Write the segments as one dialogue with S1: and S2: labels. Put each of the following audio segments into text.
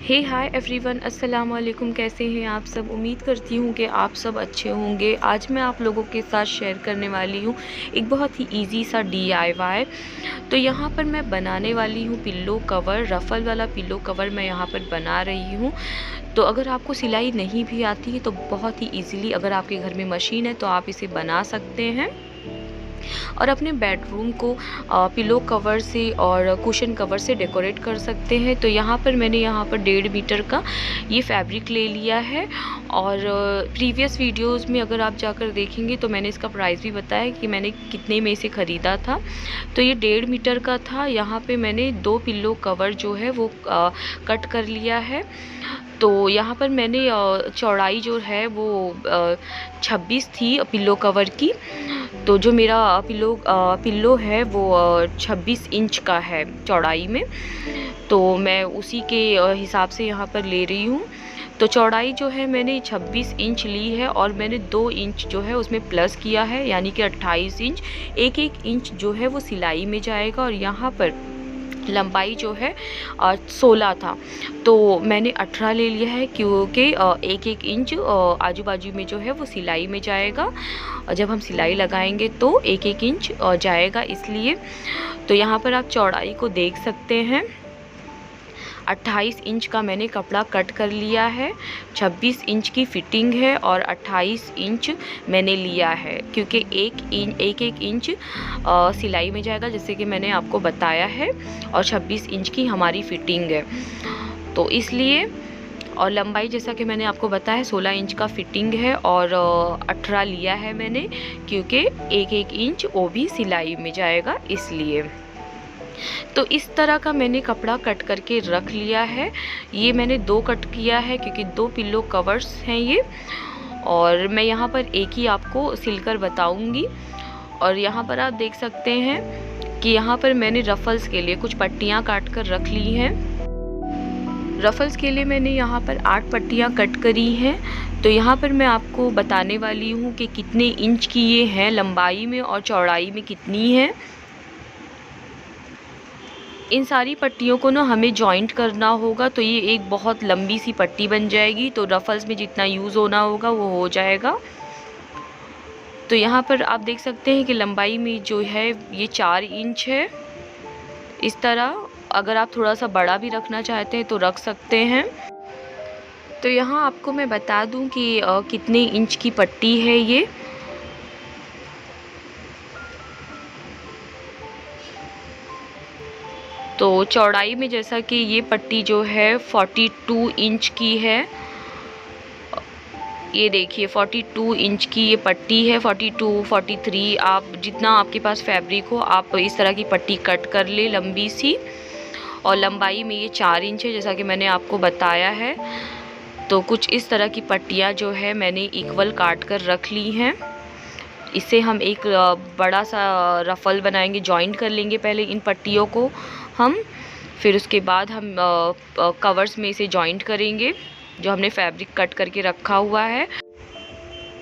S1: हे hi everyone, अस्सलाम वालेकुम। कैसे हैं आप सब? उम्मीद करती हूँ कि आप सब अच्छे होंगे। आज मैं आप लोगों के साथ शेयर करने वाली हूँ एक बहुत ही इजी सा DIY। तो यहाँ पर मैं बनाने वाली हूँ पिल्लो कवर, रफ़ल वाला पिल्लो कवर मैं यहाँ पर बना रही हूँ। तो अगर आपको सिलाई नहीं भी आती है तो बहुत ही ईज़िली, अगर आपके घर में मशीन है तो आप इसे बना सकते हैं और अपने बेडरूम को पिलो कवर से और कुशन कवर से डेकोरेट कर सकते हैं। तो यहाँ पर मैंने यहाँ पर 1.5 मीटर का ये फैब्रिक ले लिया है और प्रीवियस वीडियोस में अगर आप जाकर देखेंगे तो मैंने इसका प्राइस भी बताया कि मैंने कितने में इसे ख़रीदा था। तो ये 1.5 मीटर का था। यहाँ पे मैंने 2 पिल्लो कवर जो है वो कट कर लिया है। तो यहाँ पर मैंने चौड़ाई जो है वो 26 थी पिल्लो कवर की। तो जो मेरा पिल्लो है वो 26 इंच का है चौड़ाई में। तो मैं उसी के हिसाब से यहाँ पर ले रही हूँ। तो चौड़ाई जो है मैंने 26 इंच ली है और मैंने 2 इंच जो है उसमें प्लस किया है, यानी कि 28 इंच। एक इंच जो है वो सिलाई में जाएगा और यहाँ पर लंबाई जो है 16 था, तो मैंने 18 ले लिया है क्योंकि एक इंच आजू बाजू में जो है वो सिलाई में जाएगा। जब हम सिलाई लगाएंगे तो एक इंच जाएगा, इसलिए। तो यहाँ पर आप चौड़ाई को देख सकते हैं। 28 इंच का मैंने कपड़ा कट कर लिया है, 26 इंच की फिटिंग है और 28 इंच मैंने लिया है क्योंकि एक इंच सिलाई में जाएगा, जैसे कि मैंने आपको बताया है, और 26 इंच की हमारी फिटिंग है, तो इसलिए। और लंबाई जैसा कि मैंने आपको बताया 16 इंच का फिटिंग है और 18 लिया है मैंने क्योंकि एक इंच वो भी सिलाई में जाएगा, इसलिए। तो इस तरह का मैंने कपड़ा कट करके रख लिया है। ये मैंने 2 कट किया है क्योंकि 2 पिल्लो कवर्स हैं ये, और मैं यहाँ पर एक ही आपको सिलकर बताऊंगी। और यहाँ पर आप देख सकते हैं कि यहाँ पर मैंने रफ़ल्स के लिए कुछ पट्टियाँ काट कर रख ली हैं। रफ़ल्स के लिए मैंने यहाँ पर 8 पट्टियाँ कट करी हैं। तो यहाँ पर मैं आपको बताने वाली हूँ कि कितने इंच की ये हैं लंबाई में और चौड़ाई में कितनी है। इन सारी पट्टियों को ना हमें जॉइंट करना होगा, तो ये एक बहुत लंबी सी पट्टी बन जाएगी। तो रफ़ल्स में जितना यूज़ होना होगा वो हो जाएगा। तो यहाँ पर आप देख सकते हैं कि लंबाई में जो है ये 4 इंच है। इस तरह अगर आप थोड़ा सा बड़ा भी रखना चाहते हैं तो रख सकते हैं। तो यहाँ आपको मैं बता दूँ कि कितने इंच की पट्टी है ये। तो चौड़ाई में जैसा कि ये पट्टी जो है 42 इंच की है। ये देखिए 42 इंच की ये पट्टी है। 42, 43, आप जितना आपके पास फैब्रिक हो आप इस तरह की पट्टी कट कर ले लंबी सी। और लंबाई में ये 4 इंच है जैसा कि मैंने आपको बताया है। तो कुछ इस तरह की पट्टियाँ जो है मैंने इक्वल काट कर रख ली हैं। इससे हम एक बड़ा सा रफ़ल बनाएंगे, जॉइंट कर लेंगे पहले इन पट्टियों को हम, फिर उसके बाद हम कवर्स में इसे जॉइंट करेंगे जो हमने फैब्रिक कट करके रखा हुआ है।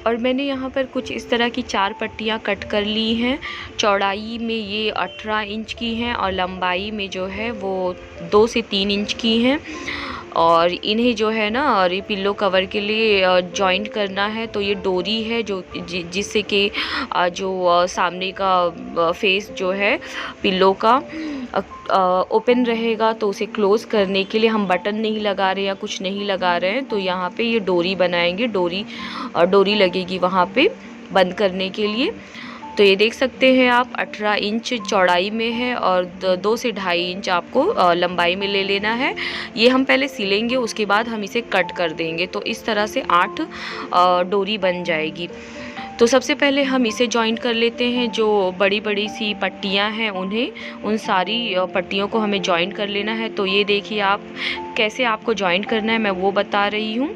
S1: और मैंने यहाँ पर कुछ इस तरह की 4 पट्टियाँ कट कर ली हैं। चौड़ाई में ये 18 इंच की हैं और लंबाई में जो है वो 2 से 3 इंच की हैं। और इन्हें जो है ना, और ये पिल्लो कवर के लिए जॉइंट करना है। तो ये डोरी है जो जिससे कि जो सामने का फेस जो है पिल्लो का ओपन रहेगा, तो उसे क्लोज़ करने के लिए हम बटन नहीं लगा रहे या कुछ नहीं लगा रहे हैं। तो यहाँ पे ये डोरी बनाएंगे, डोरी लगेगी वहाँ पे बंद करने के लिए। तो ये देख सकते हैं आप 18 इंच चौड़ाई में है और 2 से 2.5 इंच आपको लंबाई में ले लेना है। ये हम पहले सिलेंगे, उसके बाद हम इसे कट कर देंगे। तो इस तरह से 8 डोरी बन जाएगी। तो सबसे पहले हम इसे जॉइंट कर लेते हैं। जो बड़ी बड़ी सी पट्टियां हैं उन सारी पट्टियों को हमें जॉइंट कर लेना है। तो ये देखिए आप कैसे आपको जॉइंट करना है मैं वो बता रही हूँ।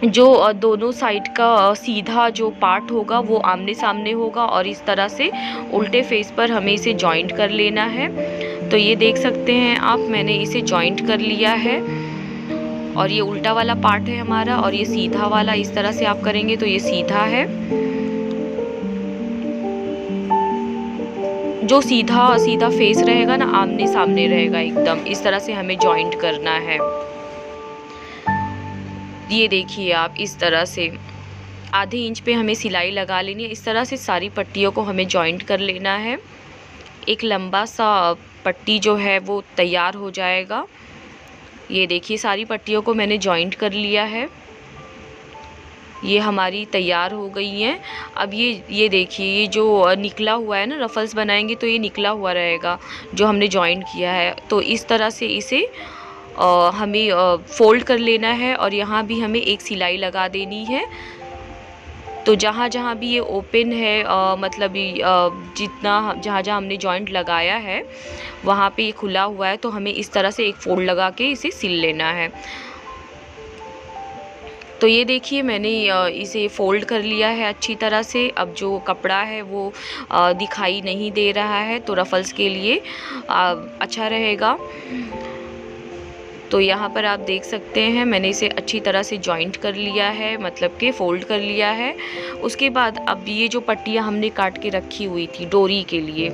S1: जो दोनों साइड का सीधा जो पार्ट होगा वो आमने सामने होगा और इस तरह से उल्टे फेस पर हमें इसे जॉइंट कर लेना है। तो ये देख सकते हैं आप, मैंने इसे जॉइंट कर लिया है और ये उल्टा वाला पार्ट है हमारा और ये सीधा वाला। इस तरह से आप करेंगे तो ये सीधा है। जो सीधा सीधा फेस रहेगा ना, आमने सामने रहेगा एकदम, इस तरह से हमें जॉइंट करना है। ये देखिए आप, इस तरह से आधे इंच पे हमें सिलाई लगा लेनी है। इस तरह से सारी पट्टियों को हमें जॉइंट कर लेना है। एक लंबा सा पट्टी जो है वो तैयार हो जाएगा। ये देखिए सारी पट्टियों को मैंने जॉइंट कर लिया है, ये हमारी तैयार हो गई हैं। अब ये देखिए, ये जो निकला हुआ है ना, रफल्स बनाएंगे तो ये निकला हुआ रहेगा जो हमने जॉइंट किया है। तो इस तरह से इसे हमें फ़ोल्ड कर लेना है और यहाँ भी हमें एक सिलाई लगा देनी है। तो जहाँ जहाँ भी ये ओपन है, मतलब जितना जहाँ जहाँ हमने जॉइंट लगाया है वहाँ पे ये खुला हुआ है, तो हमें इस तरह से एक फोल्ड लगा के इसे सिल लेना है। तो ये देखिए मैंने इसे फ़ोल्ड कर लिया है अच्छी तरह से। अब जो कपड़ा है वो दिखाई नहीं दे रहा है, तो रफ़ल्स के लिए अच्छा रहेगा। तो यहाँ पर आप देख सकते हैं मैंने इसे अच्छी तरह से जॉइंट कर लिया है, मतलब कि फ़ोल्ड कर लिया है। उसके बाद अब ये जो पट्टियाँ हमने काट के रखी हुई थी डोरी के लिए,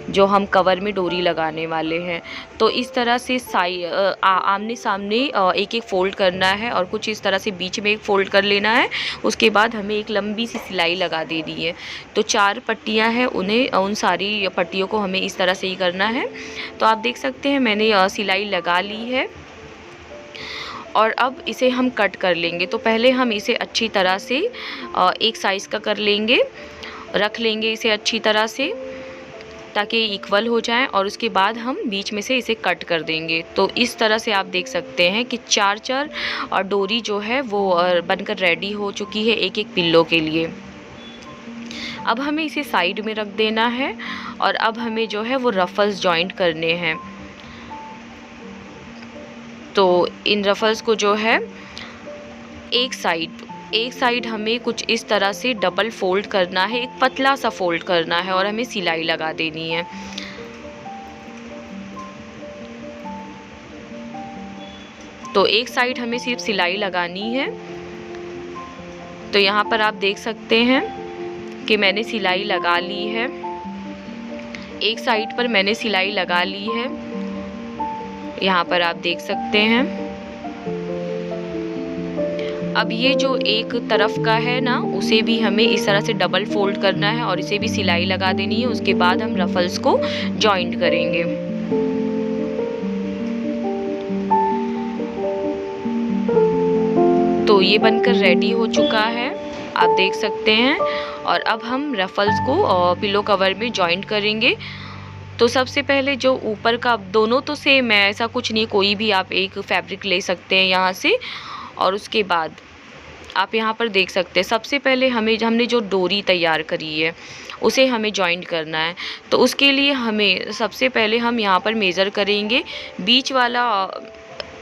S1: जो हम कवर में डोरी लगाने वाले हैं, तो इस तरह से आमने सामने एक एक फ़ोल्ड करना है और कुछ इस तरह से बीच में एक फ़ोल्ड कर लेना है। उसके बाद हमें एक लंबी सी सिलाई लगा देनी है। तो 4 पट्टियाँ हैं, उन सारी पट्टियों को हमें इस तरह से ही करना है। तो आप देख सकते हैं मैंने सिलाई लगा ली है और अब इसे हम कट कर लेंगे। तो पहले हम इसे अच्छी तरह से एक साइज़ का कर लेंगे, रख लेंगे इसे अच्छी तरह से ताकि इक्वल हो जाए, और उसके बाद हम बीच में से इसे कट कर देंगे। तो इस तरह से आप देख सकते हैं कि 4 और डोरी जो है वो बनकर रेडी हो चुकी है एक एक पिल्लो के लिए। अब हमें इसे साइड में रख देना है और अब हमें जो है वो रफ़ल्स जॉइंट करने हैं। तो इन रफ़ल्स को जो है एक साइड हमें कुछ इस तरह से डबल फ़ोल्ड करना है, एक पतला सा फ़ोल्ड करना है और हमें सिलाई लगा देनी है। तो एक साइड हमें सिर्फ सिलाई लगानी है। तो यहाँ पर आप देख सकते हैं कि मैंने सिलाई लगा ली है, एक साइड पर मैंने सिलाई लगा ली है, यहाँ पर आप देख सकते हैं। अब ये जो एक तरफ का है ना, उसे भी हमें इस तरह से डबल फोल्ड करना है और इसे भी सिलाई लगा देनी है। उसके बाद हम रफ़ल्स को जॉइंट करेंगे। तो ये बनकर रेडी हो चुका है, आप देख सकते हैं। और अब हम रफ़ल्स को पिलो कवर में जॉइंट करेंगे। तो सबसे पहले जो ऊपर का, दोनों तो सेम है, ऐसा कुछ नहीं, कोई भी आप एक फैब्रिक ले सकते हैं यहाँ से। और उसके बाद आप यहाँ पर देख सकते हैं सबसे पहले हमने जो डोरी तैयार करी है उसे हमें जॉइंट करना है। तो उसके लिए हमें सबसे पहले हम यहाँ पर मेज़र करेंगे बीच वाला।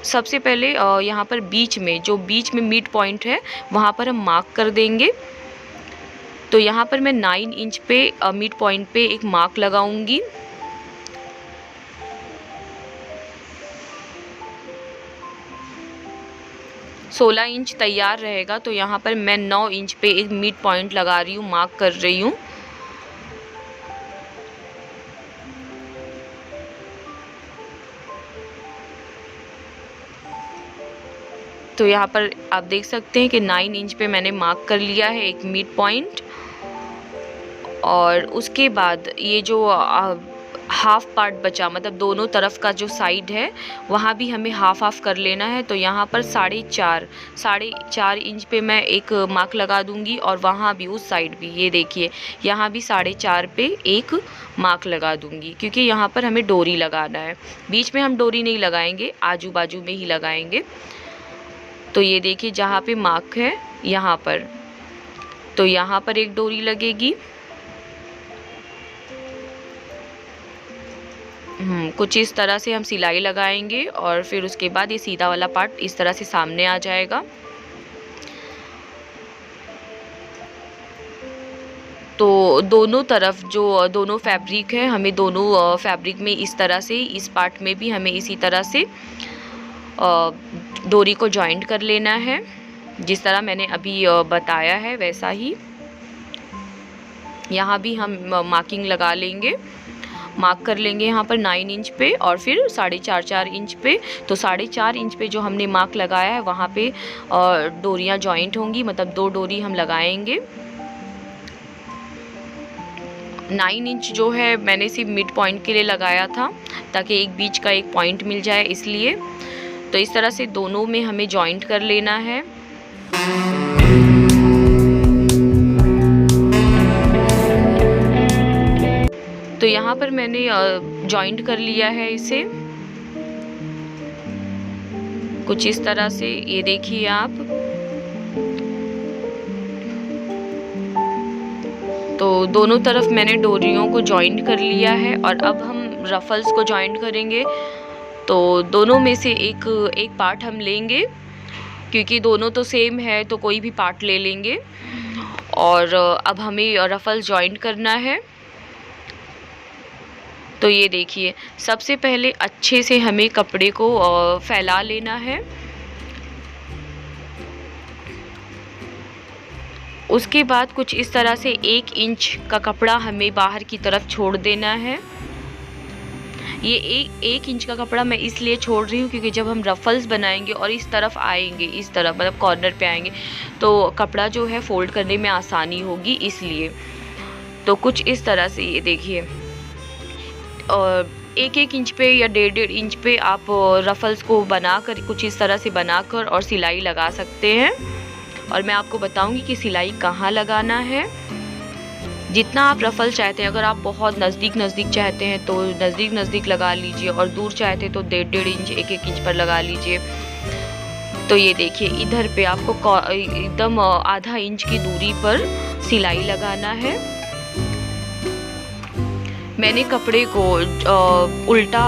S1: सबसे पहले यहाँ पर बीच में मिड पॉइंट है वहाँ पर हम मार्क कर देंगे। तो यहाँ पर मैं 9 इंच पे मिड पॉइंट पे एक मार्क लगाऊंगी। सोलह इंच तैयार रहेगा, तो यहाँ पर मैं 9 इंच पे एक मिड पॉइंट लगा रही हूँ, मार्क कर रही हूँ। तो यहाँ पर आप देख सकते हैं कि 9 इंच पे मैंने मार्क कर लिया है एक मिड पॉइंट। और उसके बाद ये जो हाफ पार्ट बचा, मतलब दोनों तरफ का जो साइड है वहाँ भी हमें हाफ कर लेना है। तो यहाँ पर 4.5 इंच पे मैं एक मार्क लगा दूंगी और वहाँ भी उस साइड भी, ये देखिए यहाँ भी 4.5 पे एक मार्क लगा दूंगी, क्योंकि यहाँ पर हमें डोरी लगाना है। बीच में हम डोरी नहीं लगाएंगे, आजू बाजू में ही लगाएंगे। तो ये देखिए जहाँ पे मार्क है यहाँ पर, तो यहाँ पर एक डोरी लगेगी। कुछ इस तरह से हम सिलाई लगाएंगे और फिर उसके बाद ये सीधा वाला पार्ट इस तरह से सामने आ जाएगा। तो दोनों तरफ जो दोनों फैब्रिक है, हमें दोनों फैब्रिक में इस तरह से, इस पार्ट में भी हमें इसी तरह से डोरी को जॉइंट कर लेना है, जिस तरह मैंने अभी बताया है वैसा ही। यहाँ भी हम मार्किंग लगा लेंगे। मार्क कर लेंगे यहाँ पर 9 इंच पे और फिर 4.5 इंच पे। तो 4.5 इंच पे जो हमने मार्क लगाया है वहाँ पे डोरियाँ जॉइंट होंगी, मतलब 2 डोरी हम लगाएंगे। 9 इंच जो है मैंने सिर्फ मिड पॉइंट के लिए लगाया था ताकि एक बीच का एक पॉइंट मिल जाए, इसलिए। तो इस तरह से दोनों में हमें जॉइंट कर लेना है। तो यहाँ पर मैंने जॉइंट कर लिया है इसे कुछ इस तरह से, ये देखिए आप। तो दोनों तरफ मैंने डोरियों को जॉइंट कर लिया है और अब हम रफल्स को जॉइंट करेंगे। तो दोनों में से एक पार्ट हम लेंगे, क्योंकि दोनों तो सेम है तो कोई भी पार्ट ले लेंगे। और अब हमें रफल्स जॉइंट करना है। तो ये देखिए, सबसे पहले अच्छे से हमें कपड़े को फैला लेना है। उसके बाद कुछ इस तरह से 1 इंच का कपड़ा हमें बाहर की तरफ छोड़ देना है। ये एक इंच का कपड़ा मैं इसलिए छोड़ रही हूँ क्योंकि जब हम रफल्स बनाएंगे और इस तरफ आएंगे, इस तरफ मतलब कॉर्नर पे आएंगे, तो कपड़ा जो है फोल्ड करने में आसानी होगी, इसलिए। तो कुछ इस तरह से ये देखिए, और 1 इंच पे या 1.5 इंच पे आप रफल्स को बनाकर कुछ इस तरह से बनाकर और सिलाई लगा सकते हैं। और मैं आपको बताऊंगी कि सिलाई कहाँ लगाना है। जितना आप रफल चाहते हैं, अगर आप बहुत नज़दीक चाहते हैं तो नज़दीक लगा लीजिए, और दूर चाहते हैं तो 1.5 इंच 1 इंच पर लगा लीजिए। तो ये देखिए, इधर पे आपको एकदम आधा इंच की दूरी पर सिलाई लगाना है। मैंने कपड़े को उल्टा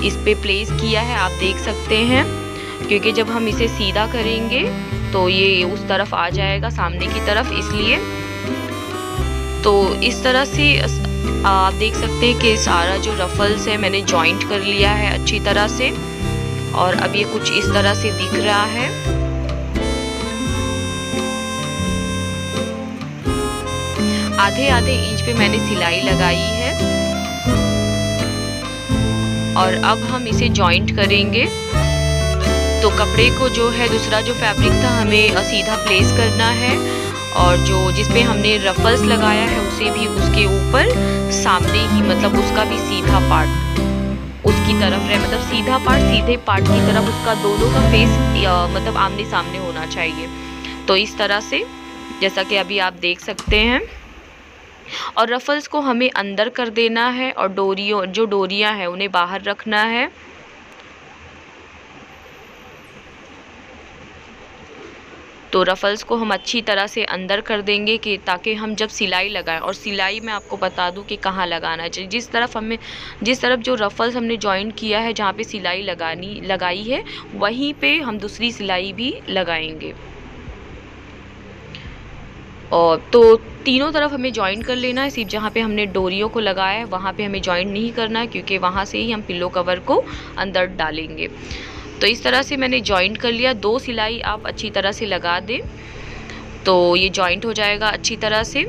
S1: इस पे प्लेस किया है, आप देख सकते हैं, क्योंकि जब हम इसे सीधा करेंगे तो ये उस तरफ आ जाएगा, सामने की तरफ, इसलिए। तो इस तरह से आप देख सकते हैं कि सारा जो रफल्स है मैंने जॉइंट कर लिया है अच्छी तरह से। और अब ये कुछ इस तरह से दिख रहा है। आधे इंच पे मैंने सिलाई लगाई है और अब हम इसे जॉइंट करेंगे। तो कपड़े को जो है, दूसरा जो फैब्रिक था हमें सीधा प्लेस करना है, और जो जिसपे हमने रफल्स लगाया है उसे भी उसके ऊपर सामने ही, मतलब उसका भी सीधा पार्ट उसकी तरफ रहे, मतलब सीधा पार्ट सीधे पार्ट की तरफ, उसका दोनों का फेस मतलब आमने सामने होना चाहिए। तो इस तरह से, जैसा कि अभी आप देख सकते हैं। और रफल्स को हमें अंदर कर देना है और जो डोरियां हैं उन्हें बाहर रखना है। तो रफल्स को हम अच्छी तरह से अंदर कर देंगे कि ताकि हम जब सिलाई लगाएं, और सिलाई मैं आपको बता दूं कि कहाँ लगाना चाहिए। जिस तरफ जो रफल्स हमने जॉइन किया है, जहाँ पे सिलाई लगाई है, वहीं पे हम दूसरी सिलाई भी लगाएंगे। और तो तीनों तरफ हमें जॉइन कर लेना है। सिर्फ जहाँ पे हमने डोरियों को लगाया है वहाँ पे हमें जॉइन नहीं करना है, क्योंकि वहाँ से ही हम पिल्लो कवर को अंदर डालेंगे। तो इस तरह से मैंने जॉइंट कर लिया। 2 सिलाई आप अच्छी तरह से लगा दें तो ये जॉइंट हो जाएगा अच्छी तरह से।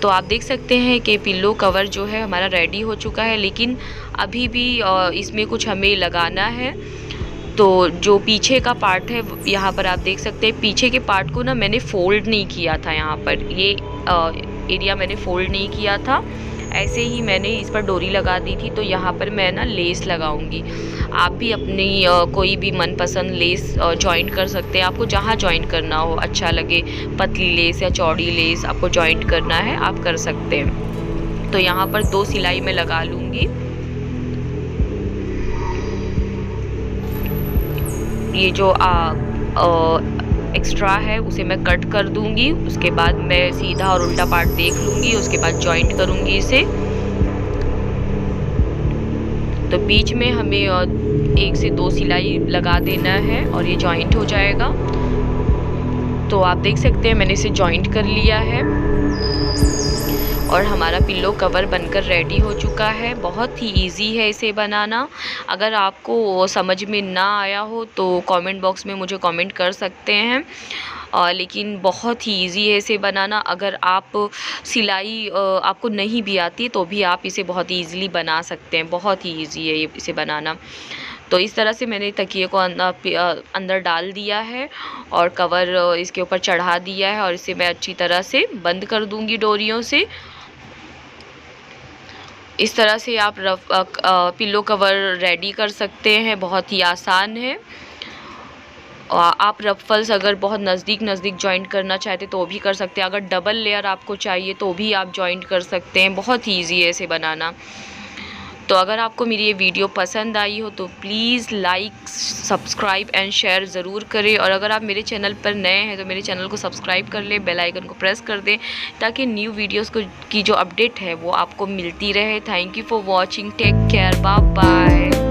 S1: तो आप देख सकते हैं कि पिल्लो कवर जो है हमारा रेडी हो चुका है, लेकिन अभी भी इसमें कुछ हमें लगाना है। तो जो पीछे का पार्ट है, यहाँ पर आप देख सकते हैं, पीछे के पार्ट को ना मैंने फोल्ड नहीं किया था। यहाँ पर ये एरिया मैंने फोल्ड नहीं किया था, ऐसे ही मैंने इस पर डोरी लगा दी थी। तो यहाँ पर मैं ना लेस लगाऊंगी। आप भी अपनी कोई भी मनपसंद लेस जॉइंट कर सकते हैं, आपको जहाँ जॉइंट करना हो, अच्छा लगे, पतली लेस या चौड़ी लेस आपको जॉइंट करना है, आप कर सकते हैं। तो यहाँ पर 2 सिलाई मैं लगा लूँगी। ये जो एक्स्ट्रा है उसे मैं कट कर दूंगी। उसके बाद मैं सीधा और उल्टा पार्ट देख लूँगी, उसके बाद जॉइंट करूँगी इसे। तो बीच में हमें 1 से 2 सिलाई लगा देना है और ये जॉइंट हो जाएगा। तो आप देख सकते हैं मैंने इसे जॉइंट कर लिया है। और हमारा पिल्लो कवर बनकर रेडी हो चुका है। बहुत ही इजी है इसे बनाना। अगर आपको समझ में ना आया हो तो कमेंट बॉक्स में मुझे कमेंट कर सकते हैं। लेकिन बहुत ही इजी है इसे बनाना। अगर आप सिलाई आपको नहीं भी आती तो भी आप इसे बहुत ईज़िली बना सकते हैं। बहुत ही इजी है इसे बनाना। तो इस तरह से मैंने तकिए को अंदर डाल दिया है और कवर इसके ऊपर चढ़ा दिया है और इसे मैं अच्छी तरह से बंद कर दूंगी डोरियों से। इस तरह से आप पिल्लो कवर रेडी कर सकते हैं। बहुत ही आसान है। आप रफल्स अगर बहुत नज़दीक जॉइंट करना चाहते तो भी कर सकते हैं। अगर डबल लेयर आपको चाहिए तो भी आप जॉइंट कर सकते हैं। बहुत ही ईजी है इसे बनाना। तो अगर आपको मेरी ये वीडियो पसंद आई हो तो please like, subscribe and share ज़रूर करें। और अगर आप मेरे चैनल पर नए हैं तो मेरे चैनल को सब्सक्राइब कर लें, बेल आइकन को प्रेस कर दें ताकि न्यू वीडियोस की जो अपडेट है वो आपको मिलती रहे। Thank you for watching. Take care. Bye bye.